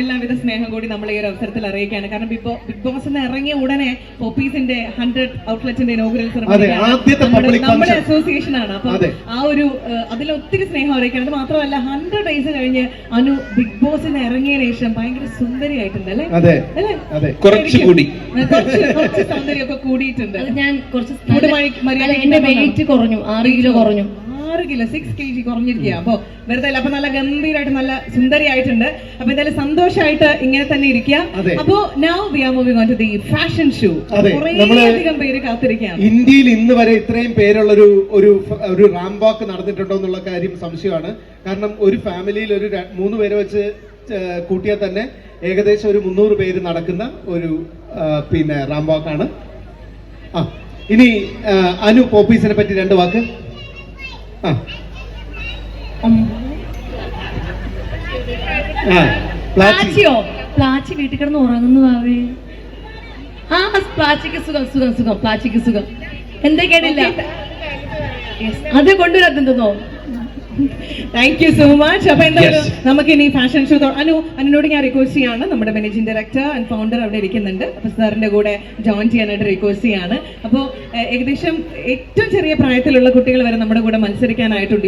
എല്ലാവിധ സ്നേഹം കൂടി നമ്മൾ ഈ ഒരു അവസരത്തിൽ അറിയിക്കുകയാണ്. കാരണം ബിഗ് ബോസ് ഇറങ്ങിയ ഉടനെ പോപ്പീസിന്റെ 100 ഔട്ട്ലെറ്റിന്റെ ഇനോഗ്രൽ നമ്മുടെ അസോസിയേഷൻ ആണ്. അപ്പൊ ആ ഒരു അതിൽ ഒത്തിരി സ്നേഹം അറിയിക്കണം. അത് മാത്രമല്ല 100 ഡേയ്സ് കഴിഞ്ഞ് അനു ബിഗ് ബോസിന് ഇറങ്ങിയതിനു ശേഷം ഭയങ്കര സുന്ദരിയായിട്ടുണ്ട് അല്ലേ? കുറച്ച് സൗന്ദര്യമൊക്കെ കൂടിയിട്ടുണ്ട്. ഞാൻ കുറച്ച് വെയിറ്റ് കുറഞ്ഞു, 6 കിലോ കുറഞ്ഞു. 6 കിലോ 6 kg കുറഞ്ഞിരിക്കുക. അപ്പൊ വെറുതെ അപ്പൊ നല്ല ഗംഭീരമായിട്ട് നല്ല സുന്ദരിയായിട്ടുണ്ട്. അപ്പൊ എന്തായാലും സന്തോഷമായിട്ട് ഇങ്ങനെ തന്നെ ഇരിക്കുക. അപ്പോ now we are moving on to the fashion show. കുറേയധികം പേര് കാത്തിരിക്കുകയാണ്. ഇന്ത്യയിൽ ഇന്ന് വരെ ഇത്രയും പേരുള്ള ഒരു റാമ്പ് വാക്ക് നടന്നിട്ടുണ്ടോ എന്നുള്ള കാര്യം സംശയമാണ്. കാരണം ഒരു ഫാമിലിയിൽ ഒരു 3 പേരെ വെച്ച് കൂട്ടിയാൽ തന്നെ ഏകദേശം ഒരു 300 പേര് നടക്കുന്ന ഒരു റാമ്പ് വാക്കാണ്. ഇനി അനു പോപ്പീസിനെ പറ്റി 2 വാക്ക്. പ്ലാച്ചി വീട്ടിൽ കിടന്ന് ഉറങ്ങുന്നു. പ്ലാച്ചിക്ക് സുഖം സുഖം സുഖം പ്ലാച്ചിക്ക് സുഖം. എന്താ കേട്ടില്ല? അത് കൊണ്ടുവരാത്തോ? Thank you so much. അപ്പൊ എന്തായാലും നമുക്ക് ഇനി ഫാഷൻ ഷോ അനുനോട് ഞാൻ റിക്വസ്റ്റ് ചെയ്യാണ്. നമ്മുടെ മാനേജിംഗ് ഡയറക്ടർ ആൻഡ് ഫൗണ്ടർ അവിടെ ഇരിക്കുന്നുണ്ട്. അപ്പൊ സാറിന്റെ കൂടെ ജോയിൻ ചെയ്യാനായിട്ട് റിക്വസ്റ്റ് ചെയ്യാണ്. അപ്പോൾ ഏകദേശം ഏറ്റവും ചെറിയ പ്രായത്തിലുള്ള കുട്ടികൾ വരെ നമ്മുടെ കൂടെ മത്സരിക്കാനായിട്ടുണ്ട്.